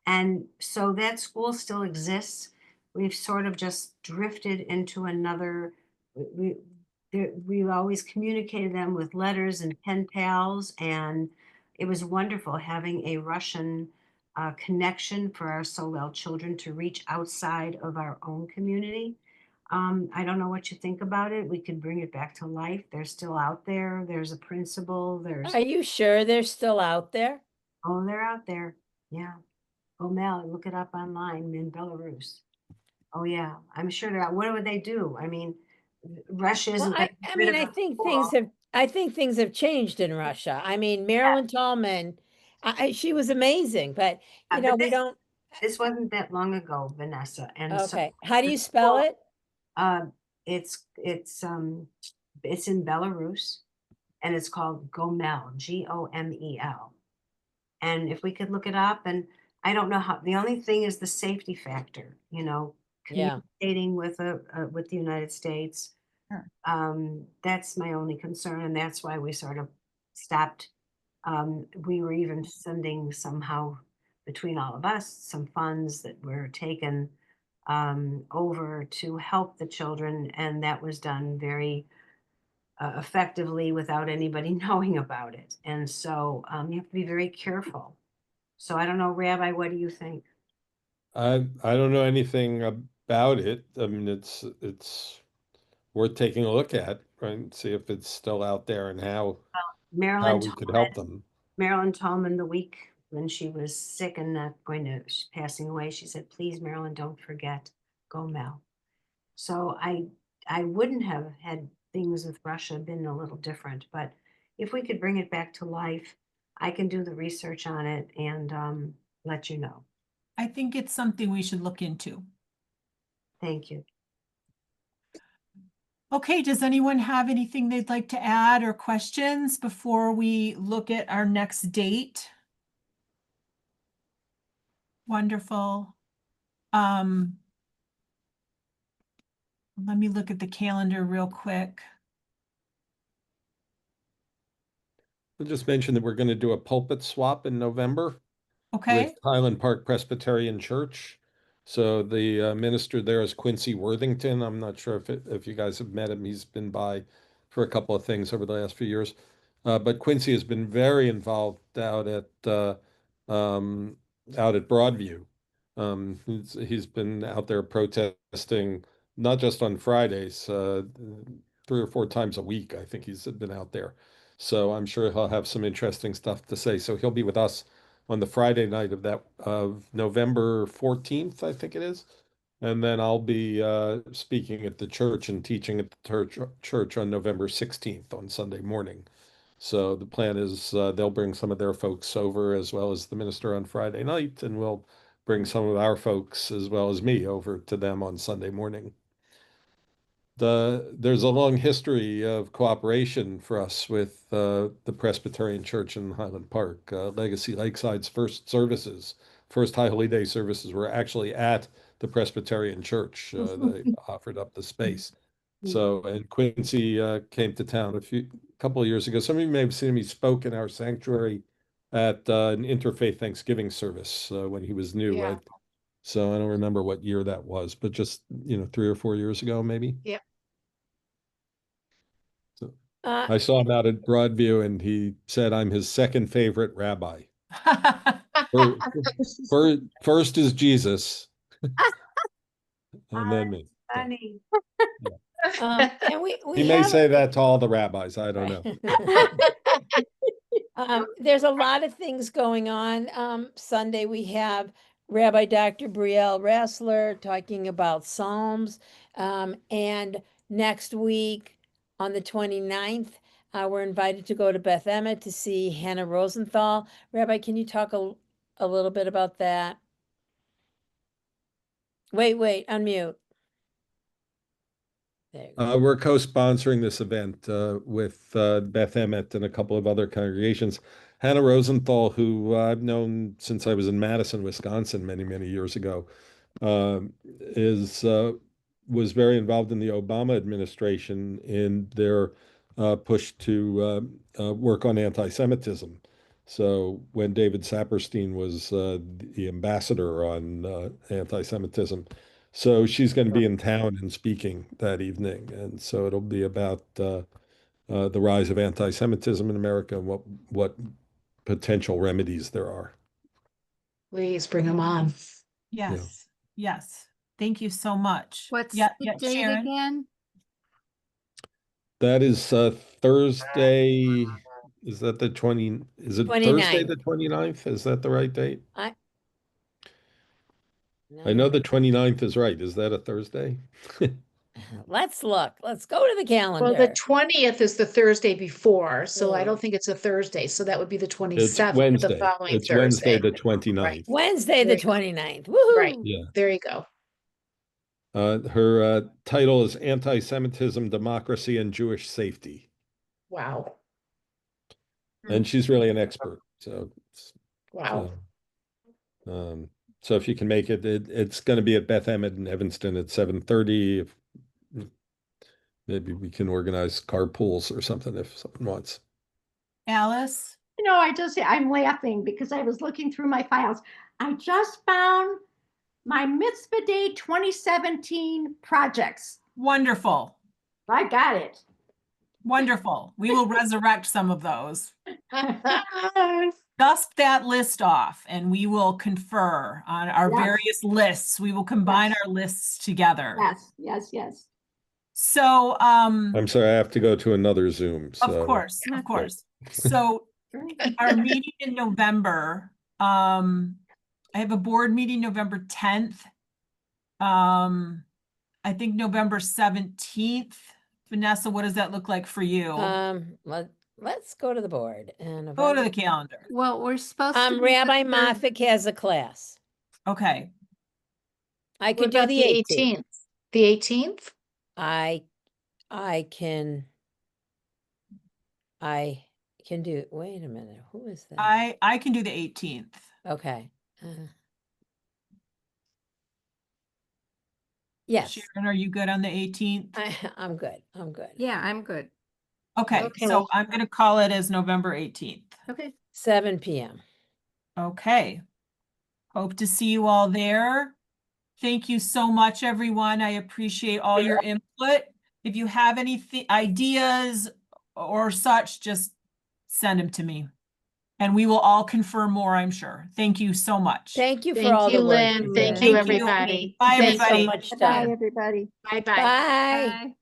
And so that school still exists. We've sort of just drifted into another, we always communicated them with letters and pen pals, and it was wonderful having a Russian connection for our Solel children to reach outside of our own community. I don't know what you think about it. We could bring it back to life. They're still out there. There's a principal. Are you sure they're still out there? Oh, they're out there. Yeah. Gomel, look it up online in Belarus. Oh yeah, I'm sure they're out. What would they do? I mean, Russia Well, isn't going to I get rid mean, of I a think school. things have changed in Russia. I mean, Marilyn Tallman, she was amazing, but But we this, don't. this wasn't that long ago, Vanessa. And so Okay, how do the you spell school, it? it's in Belarus, and it's called Gomel, Gomel. And if we could look it up, and I don't know how, the only thing is the safety factor, Yeah. communicating with with the United States. Sure. That's my only concern, and that's why we sort of stopped. We were even sending somehow between all of us some funds that were taken over to help the children, and that was done very effectively without anybody knowing about it. And so you have to be very careful. So I don't know, Rabbi, what do you think? I don't know anything about it. I mean, it's worth taking a look at, right? And see if it's still out there and how Marilyn we could Tallman, help them. Marilyn Tallman, the week when she was sick and passing away, she said, "Please, Marilyn, don't forget Gomel." So I wouldn't have had things with Russia have been a little different. But if we could bring it back to life, I can do the research on it and let you know. I think it's something we should look into. Thank you. Okay, does anyone have anything they'd like to add or questions before we look at our next date? Wonderful. Let me look at the calendar real quick. I'll just mention that we're going to do a pulpit swap in November Okay, with Highland Park Presbyterian Church. So the minister there is Quincy Worthington. I'm not sure if you guys have met him. He's been by for a couple of things over the last few years. But Quincy has been very involved out at Broadview. He's been out there protesting, not just on Fridays, 3 or 4 times a week. I think he's been out there. So I'm sure he'll have some interesting stuff to say. So he'll be with us on the Friday night of November 14th, I think it is. And then I'll be speaking at the church and teaching at the church on November 16th on Sunday morning. So the plan is they'll bring some of their folks over as well as the minister on Friday night, and we'll bring some of our folks as well as me over to them on Sunday morning. There's a long history of cooperation for us with the Presbyterian Church in Highland Park. Legacy Lakeside's first High Holy Day services were actually at the Presbyterian Church. They offered up the space. So, and Quincy came to town a couple of years ago. Some of you may have seen him. He spoke in our sanctuary at an interfaith Thanksgiving service when he was new. Yeah. So I don't remember what year that was, but just 3 or 4 years ago, maybe. Yep. So I saw him out at Broadview, and he said, "I'm his second favorite rabbi. First is Jesus, and then me." So, Funny. And we he may have say that to all the rabbis. I don't know. there's a lot of things going on. Sunday we have Rabbi Dr. Brielle Rassler talking about Psalms. And next week on the 29th, we're invited to go to Beth Emmet to see Hannah Rosenthal. Rabbi, can you talk a little bit about that? Wait, unmute. There you go. We're co-sponsoring this event with Beth Emmet and a couple of other congregations. Hannah Rosenthal, who I've known since I was in Madison, Wisconsin, many, many years ago, was very involved in the Obama administration in their push to work on anti-Semitism. So when David Saperstein was the ambassador on anti-Semitism, so she's going to be in town and speaking that evening, and so it'll be about the rise of anti-Semitism in America and what potential remedies there are. Please bring them on. yes, yes. Thank you so much. What's Yeah, the yeah, date Sharon? again? That is Thursday. Is that the 20? Is it Thursday 29th. the 29th? Is that the right date? I know the 29th is right. Is that a Thursday? Let's look. Let's go to the calendar. Well, the 20th is the Thursday before, so I Yeah. don't think it's a Thursday. So that would be the It's 27th, the Wednesday. following It's Thursday. Wednesday the 29th. Wednesday There the you go. 29th. Woohoo! Right. Yeah. There you go. Her title is Anti-Semitism, Democracy, and Jewish Safety. Wow. And she's really an expert. So, Wow. so if you can make it, it's going to be at Beth Emmet in Evanston at 7:30. Maybe we can organize carpools or something if someone wants. Alice? I'm laughing because I was looking through my files. I just found my Mitzvah Day 2017 projects. Wonderful. I got it. Wonderful. We will resurrect some of those. Dust that list off and we will confer on our Yes. various lists. We will combine our lists together. Yes. So, I'm sorry, I have to go to another Zoom. So. of course. So our meeting in November, I have a board meeting November 10th. I think November 17th, Vanessa, what does that look like for you? Let's go to the board and Go to the calendar. Well, we're supposed to. be Rabbi the third- Moffick has a class. Okay. I What can do about the 18th. The 18th? I can do, wait a minute, who is that? I can do the 18th. Okay. Yes, Sharon, are you good on the 18th? I'm good. I'm good. Yeah, I'm good. Okay, so Okay. I'm gonna call it as November 18th. Okay. 7 p.m. Okay. Hope to see you all there. Thank you so much, everyone. I appreciate all your input. If you have any ideas or such, just send them to me. And we will all confirm more, I'm sure. Thank you so much. Thank you for Thank all you, the work. Lynn. you Thank did. you, Thank you. everybody. Bye, Thanks so everybody. much, Bye, Diane. everybody. Bye-bye. Bye. Bye.